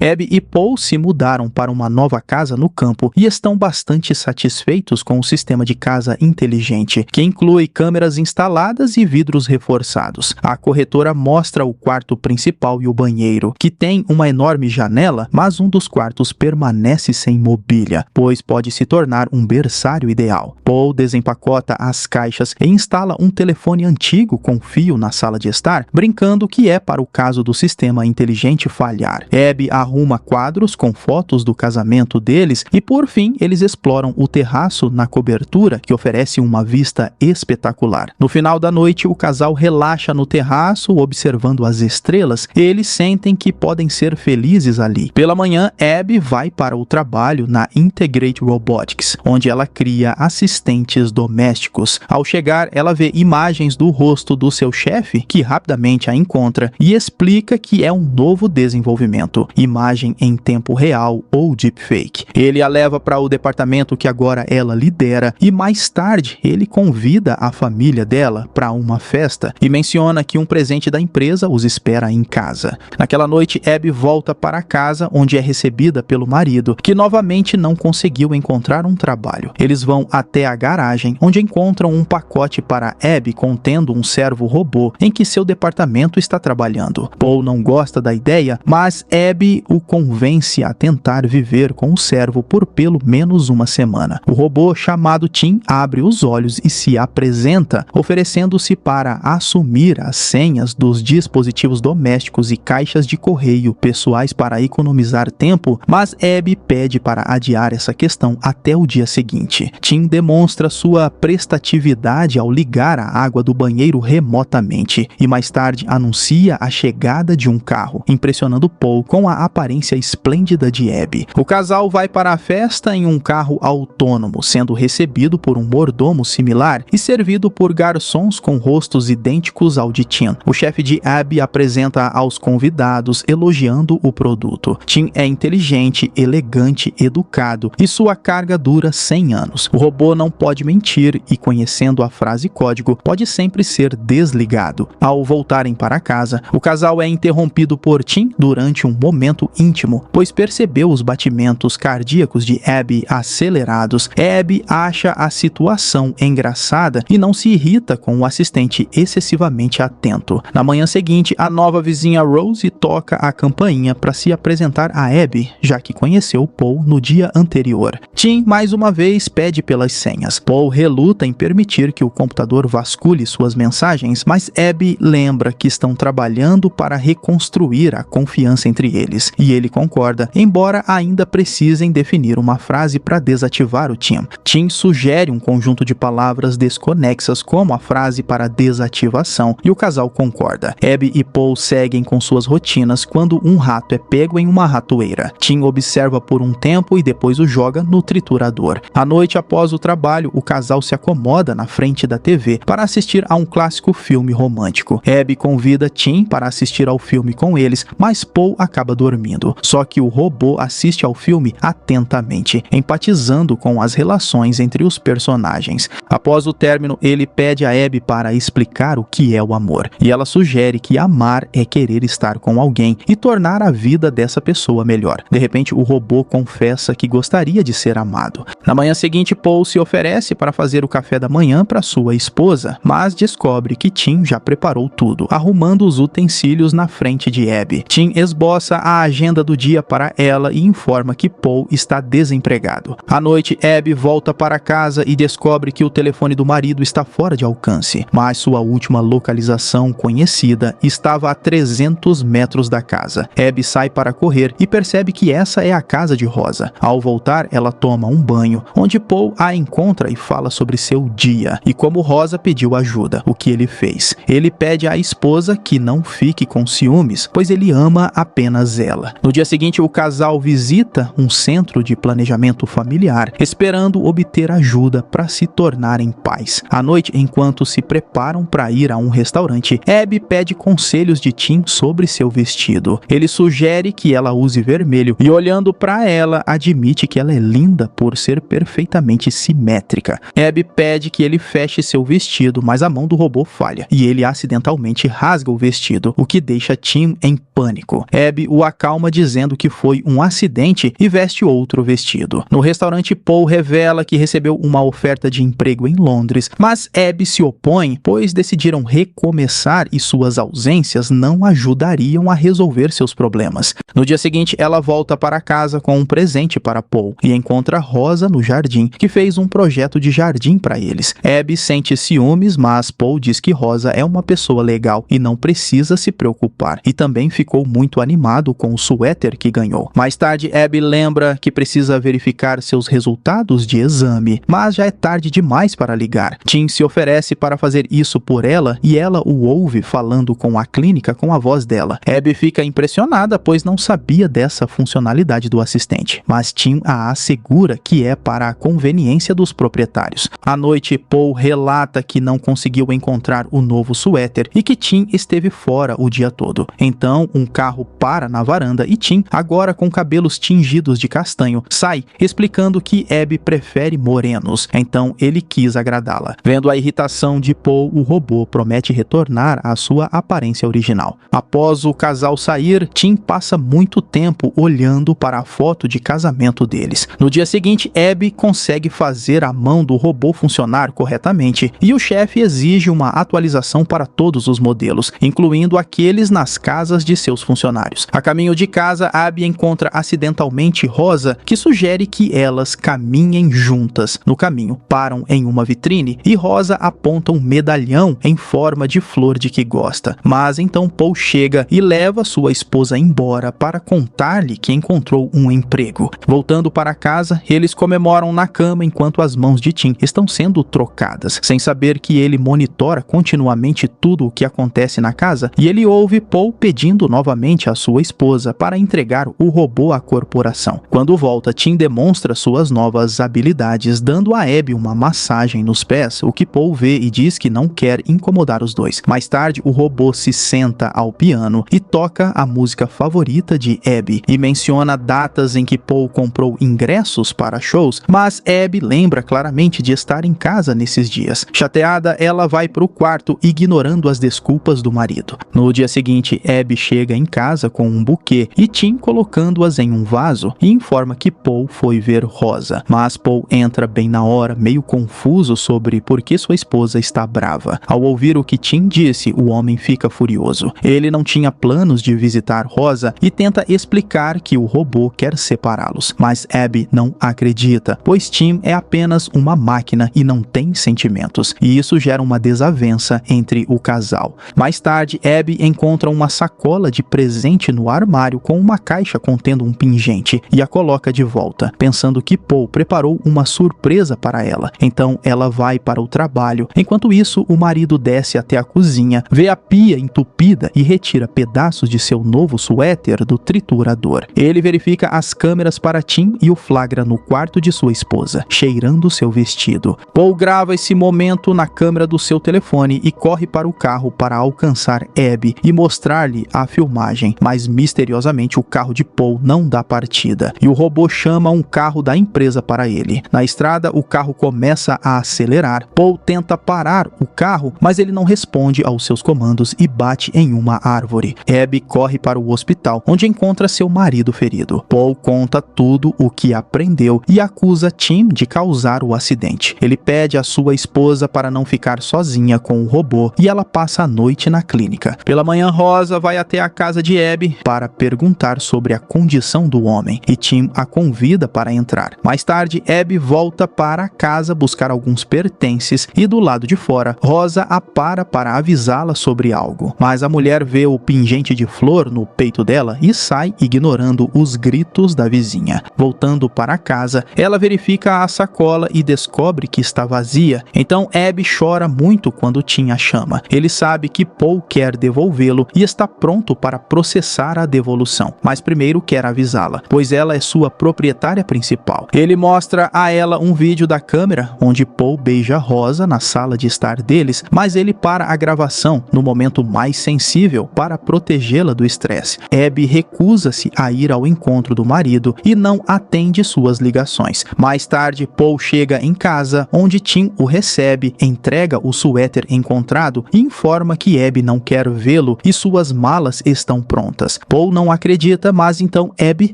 Abby e Paul se mudaram para uma nova casa no campo e estão bastante satisfeitos com o sistema de casa inteligente, que inclui câmeras instaladas e vidros reforçados. A corretora mostra o quarto principal e o banheiro, que tem uma enorme janela, mas um dos quartos permanece sem mobília, pois pode se tornar um berçário ideal. Paul desempacota as caixas e instala um telefone antigo com fio na sala de estar, brincando que é para o caso do sistema inteligente falhar. Abby arruma quadros com fotos do casamento deles e, por fim, eles exploram o terraço na cobertura, que oferece uma vista espetacular. No final da noite, o casal relaxa no terraço, observando as estrelas, e eles sentem que podem ser felizes ali. Pela manhã, Abby vai para o trabalho na Integrate Robotics, onde ela cria assistentes domésticos. Ao chegar, ela vê imagens do rosto do seu chefe, que rapidamente a encontra e explica que é um novo desenvolvimento, imagem em tempo real ou deepfake. Ele a leva para o departamento que agora ela lidera e mais tarde ele convida a família dela para uma festa e menciona que um presente da empresa os espera em casa. Naquela noite, Abby volta para casa, onde é recebida pelo marido, que novamente não conseguiu encontrar um trabalho. Eles vão até a garagem, onde encontram um pacote para Abby contendo um servo robô em que seu departamento está trabalhando. Paul não gosta da ideia, mas Abby o convence a tentar viver com o servo por pelo menos uma semana. O robô, chamado Tim, abre os olhos e se apresenta, oferecendo-se para assumir as senhas dos dispositivos domésticos e caixas de correio pessoais para economizar tempo, mas Abby pede para adiar essa questão até o dia seguinte. Tim demonstra sua prestatividade ao ligar a água do banheiro remotamente e mais tarde anuncia a chegada de um carro, impressionando Paul com a aparência esplêndida de Abby. O casal vai para a festa em um carro autônomo, sendo recebido por um mordomo similar e servido por garçons com rostos idênticos ao de Tim. O chefe de Abby apresenta aos convidados elogiando o produto. Tim é inteligente, elegante, educado e sua carga dura 100 anos. O robô não pode mentir e, conhecendo a frase código, pode sempre ser desligado. Ao voltarem para casa, o casal é interrompido por Tim durante um momento íntimo, pois percebeu os batimentos cardíacos de Abby acelerados. Abby acha a situação engraçada e não se irrita com o assistente excessivamente atento. Na manhã seguinte, a nova vizinha Rose toca a campainha para se apresentar a Abby, já que conheceu Paul no dia anterior. Tim, mais uma vez, pede pelas senhas. Paul reluta em permitir que o computador vasculhe suas mensagens, mas Abby lembra que estão trabalhando para reconstruir a confiança entre eles, e ele concorda, embora ainda precisem definir uma frase para desativar o Tim. Tim sugere um conjunto de palavras desconexas como a frase para desativação, e o casal concorda. Abby e Paul seguem com suas rotinas quando um rato é pego em uma ratoeira. Tim observa por um tempo e depois o joga no triturador. À noite, após o trabalho, o casal se acomoda na frente da TV para assistir a um clássico filme romântico. Abby convida Tim para assistir ao filme com eles, mas Paul acaba dormindo. Só que o robô assiste ao filme atentamente, empatizando com as relações entre os personagens. Após o término, ele pede a Abby para explicar o que é o amor, e ela sugere que amar é querer estar com alguém e tornar a vida dessa pessoa melhor. De repente, o robô confessa que gostaria de ser amado. Na manhã seguinte, Paul se oferece para fazer o café da manhã para sua esposa, mas descobre que Tim já preparou tudo, arrumando os utensílios na frente de Abby. Tim esboça a agenda do dia para ela e informa que Paul está desempregado. À noite, Abby volta para casa e descobre que o telefone do marido está fora de alcance, mas sua última localização conhecida estava a 300 metros da casa. Abby sai para correr e percebe que essa é a casa de Rosa. Ao voltar, ela toma um banho, onde Paul a encontra e fala sobre seu dia e como Rosa pediu ajuda, o que ele fez. Ele pede à esposa que não fique com ciúmes, pois ele ama apenas ela. No dia seguinte, o casal visita um centro de planejamento familiar, esperando obter ajuda para se tornarem pais. À noite, enquanto se preparam para ir a um restaurante, Abby pede conselhos de Tim sobre seu vestido. Ele sugere que ela use vermelho e, olhando para ela, admite que ela é linda por ser perfeitamente simétrica. Abby pede que ele feche seu vestido, mas a mão do robô falha e ele acidentalmente rasga o vestido, o que deixa Tim em pânico. Abby o acalma dizendo que foi um acidente e veste outro vestido. No restaurante, Paul revela que recebeu uma oferta de emprego em Londres, mas Abby se opõe, pois decidiram recomeçar e suas ausências não ajudariam a resolver seus problemas. No dia seguinte, ela volta para casa com um presente para Paul e encontra Rosa no jardim, que fez um projeto de jardim para eles. Abby sente ciúmes, mas Paul diz que Rosa é uma pessoa legal e não precisa se preocupar, e também ficou muito animado com o suéter que ganhou. Mais tarde, Abby lembra que precisa verificar seus resultados de exame, mas já é tarde demais para ligar. Tim se oferece para fazer isso por ela e ela o ouve falando com a clínica com a voz dela. Abby fica impressionada, pois não sabia dessa funcionalidade do assistente, mas Tim a assegura que é para a conveniência dos proprietários. À noite, Paul relata que não conseguiu encontrar o novo suéter e que Tim esteve fora o dia todo. Então, um carro para na varanda e Tim, agora com cabelos tingidos de castanho, sai, explicando que Abby prefere morenos. Então, ele quis agradá-la. Vendo a irritação de Paul, o robô promete retornar à sua aparência original. Após o casal sair, Tim passa muito tempo olhando para a foto de casamento deles. No dia seguinte, Abby consegue fazer a mão do robô funcionar corretamente e o chefe exige uma atualização para todos os modelos, incluindo aqueles nas casas de seus funcionários. A caminho de casa, Abby encontra acidentalmente Rosa, que sugere que elas caminhem juntas. No caminho, param em uma vitrine e Rosa aponta um medalhão em forma de flor de que gosta. Mas então Paul chega e leva sua esposa embora para contar-lhe que encontrou um emprego. Voltando para casa, eles comemoram na cama enquanto as mãos de Tim estão sendo trocadas, sem saber que ele monitora continuamente tudo o que acontece na casa, e ele ouve Paul pedindo novamente a sua esposa para entregar o robô à corporação. Quando volta, Tim demonstra suas novas habilidades, dando a Abby uma massagem nos pés, o que Paul vê e diz que não quer incomodar os dois. Mais tarde, o robô se senta ao piano e toca a música favorita de Abby e menciona datas em que Paul comprou ingressos para shows, mas Abby lembra claramente de estar em casa nesses dias. Chateada, ela vai para o quarto, ignorando as desculpas do marido. No dia seguinte, Abby chega em casa com um buquê e Tim colocando-as em um vaso e informa que Paul foi ver Rosa, mas Paul entra bem na hora, meio confuso sobre por que sua esposa está brava. Ao ouvir o que Tim disse, o homem fica furioso. Ele não tinha planos de visitar Rosa e tenta explicar que o robô quer separá-los, mas Abby não acredita, pois Tim é apenas uma máquina e não tem sentimentos, e isso gera uma desavença entre o casal. Mais tarde, Abby encontra uma sacola de presente no armário com uma caixa contendo um pingente e a coloca de volta, pensando que Paul preparou uma surpresa para ela. Então ela vai para o trabalho. Enquanto isso, o marido desce até a cozinha, vê a pia entupida e retira pedaços de seu novo suéter do triturador. Ele verifica as câmeras para Tim e o flagra no quarto de sua esposa, cheirando seu vestido. Paul grava esse momento na câmera do seu telefone e corre para o carro para alcançar Abby e mostrar-lhe a filmagem, mas misteriosamente o carro de Paul não dá partida e o robô chama um carro da empresa para ele. Na estrada, o carro começa a acelerar. Paul tenta parar o carro, mas ele não responde aos seus comandos e bate em uma árvore. Abby corre para o hospital, onde encontra seu marido ferido. Paul conta tudo o que aprendeu e acusa Tim de causar o acidente. Ele pede a sua esposa para não ficar sozinha com o robô e ela passa a noite na clínica. Pela manhã, Rosa vai até a casa de Abby para perguntar sobre a condição do homem e Tim a convida para entrar. Mais tarde, Abby volta para casa buscar alguns pertences e do lado de fora, Rosa a para avisá-la sobre algo, mas a mulher vê o pingente de flor no peito dela e sai ignorando os gritos da vizinha. Voltando para casa, ela verifica a sacola e descobre que está vazia. Então Abby chora muito quando Tim a chama. Ele sabe que Paul quer devolvê-lo e está pronto para processar a devolução, mas primeiro quer avisá-la, pois ela é sua proprietária principal. Ele mostra a ela um vídeo da câmera onde Paul beija Rosa na sala de estar deles, mas ele para a gravação no momento mais sensível para protegê-la do estresse. Abby recusa-se a ir ao encontro do marido e não atende suas ligações. Mais tarde, Paul chega em casa, onde Tim o recebe, entrega o suéter encontrado e informa que Abby não quer vê-lo e suas malas estão prontas. Paul não acredita, mas então Abby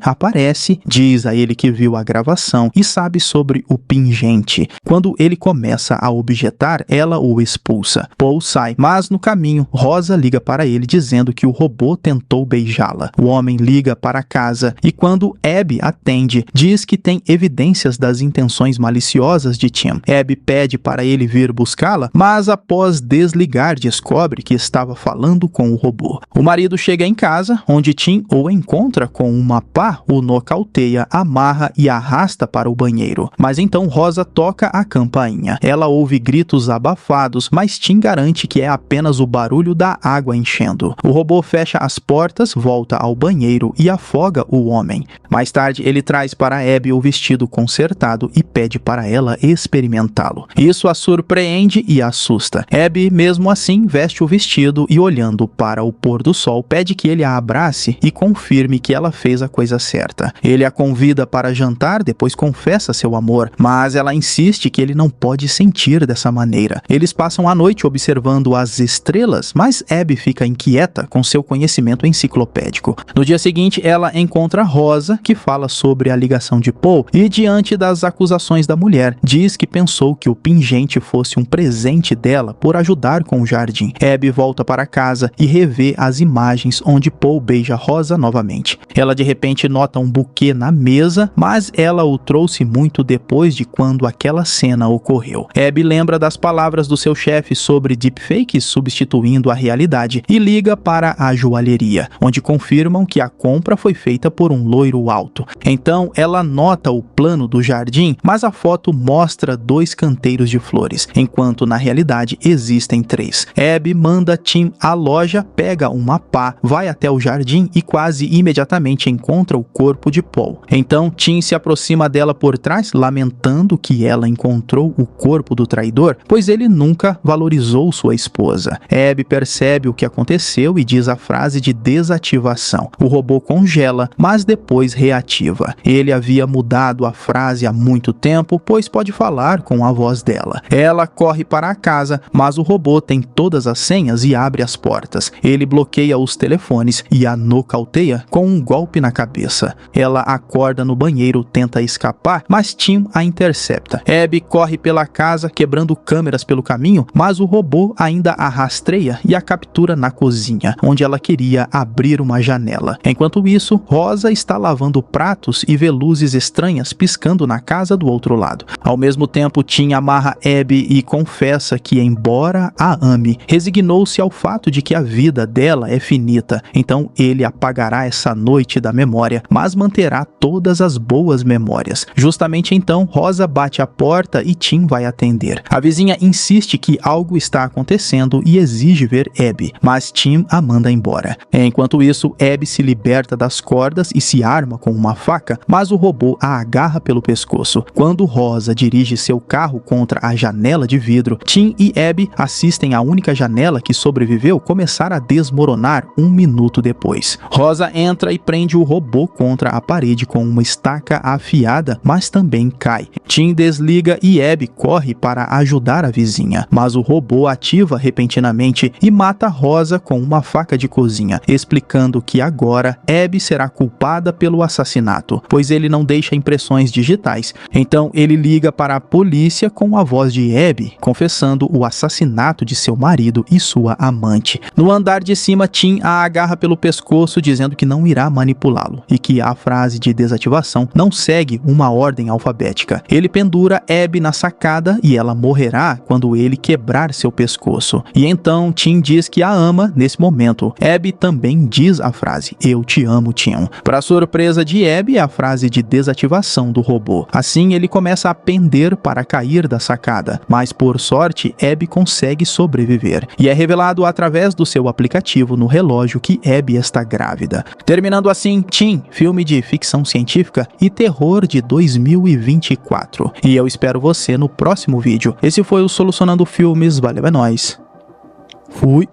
aparece, diz a ele que viu a gravação e sabe sobre o pingente. Quando ele começa a objetar, ela o expulsa. Paul sai, mas no caminho, Rosa liga para ele dizendo que o robô tentou beijá-la. O homem liga para casa e quando Abby atende, diz que tem evidências das intenções maliciosas de Tim. Abby pede para ele vir buscá-la, mas após desligar descobre que estava falando com o robô. O marido chega em casa, onde Tim o encontra com uma pá, o nocauteia, amarra e arrasta para o banheiro. Mas então Rosa toca a campainha. Ela ouve gritos abafados, mas Tim garante que é apenas o barulho da água enchendo. O robô fecha as portas, volta ao banheiro e afoga o homem. Mais tarde, ele traz para Abby o vestido consertado e pede para ela experimentá-lo. Isso a surpreende e assusta. Abby, mesmo assim, veste o vestido e, olhando para o pôr do sol, pede que ele a abrace e confirme que ela fez a coisa certa. Ele a convida para jantar, depois confessa seu amor, mas ela insiste que ele não pode sentir dessa maneira. Eles passam a noite observando as estrelas, mas Abby fica inquieta com seu conhecimento enciclopédico. No dia seguinte, ela encontra Rosa, que fala sobre a ligação de Paul, e diante das acusações da mulher, diz que pensou que o pingente fosse um presente dela por ajudar com o jardim. Abby volta para casa e revê as imagens onde Paul beija Rosa novamente. Ela de repente nota um buquê na mesa, mas ela o trouxe muito depois de quando aquela cena ocorreu. Abby lembra das palavras do seu chefe sobre deepfakes substituindo a realidade e liga para a joalheria, onde confirmam que a compra foi feita por um loiro alto. Então ela nota o plano do jardim, mas a foto mostra 2 canteiros de flores, enquanto na realidade existem 3. Abby manda Tim à loja, pega uma pá, vai até o jardim e quase imediatamente encontra o corpo de Paul. Então Tim se aproxima dela por trás, lamentando que ela encontrou o corpo do traidor, pois ele nunca valorizou sua esposa. Abby percebe o que aconteceu e diz a frase de desativação. O robô congela, mas depois reativa. Ele havia mudado a frase há muito tempo, pois pode falar com a voz dela. Ela corre para a casa, mas o robô tem todas as senhas e abre as portas. Ele bloqueia os telefones e a nocauteia com um golpe na cabeça. Ela acorda no banheiro, tenta escapar, mas Tim a intercepta. Abby corre pela casa, quebrando câmeras pelo caminho, mas o robô ainda a rastreia e a captura na cozinha, onde ela queria abrir uma janela. Enquanto isso, Rosa está lavando pratos e vê luzes estranhas piscando na casa do outro lado. Ao mesmo tempo, Tim amarra Abby e confessa que, embora a ame, resignou-se ao fato de que a vida dela é finita. Então ele apagará essa noite da memória, mas manterá todas as boas memórias. Justamente então, Rosa bate a porta e Tim vai atender. A vizinha insiste que algo está acontecendo e exige ver Abby, mas Tim a manda embora. Enquanto isso, Abby se liberta das cordas e se arma com uma faca, mas o robô a agarra pelo pescoço. Quando Rosa dirige seu carro contra a janela de vidro, Tim e Abby assistem a única janela que sobreviveu começar a desmoronar 1 minuto depois. Rosa entra e prende o robô contra a parede com uma estaca afiada, mas também cai. Tim desliga e Abby corre para ajudar a vizinha, mas o robô ativa repentinamente e mata Rosa com uma faca de cozinha, explicando que agora Abby será culpada pelo assassinato, pois ele não deixa impressões digitais. Então ele liga para a polícia com a voz de Abby, confessando o assassinato de seu marido e sua amante. No andar de cima, Tim a agarra pelo pescoço, dizendo que não irá manipulá-lo e que a frase de desativação não segue uma ordem alfabética. Ele pendura Abby na sacada e ela morrerá quando ele quebrar seu pescoço. E então Tim diz que a ama nesse momento. Abby também diz a frase "Eu te amo, Tim". Para surpresa de Abby, é a frase de desativação do robô. Assim ele começa a pender para cair da sacada, mas por sorte Abby consegue sobreviver. E é revelado através do seu aplicativo no relógio que Abby está grávida. Terminando assim Tim, filme de ficção científica e terror de 2024. E eu espero você no próximo vídeo. Esse foi o Solucionando Filmes, valeu, é nóis. Fui.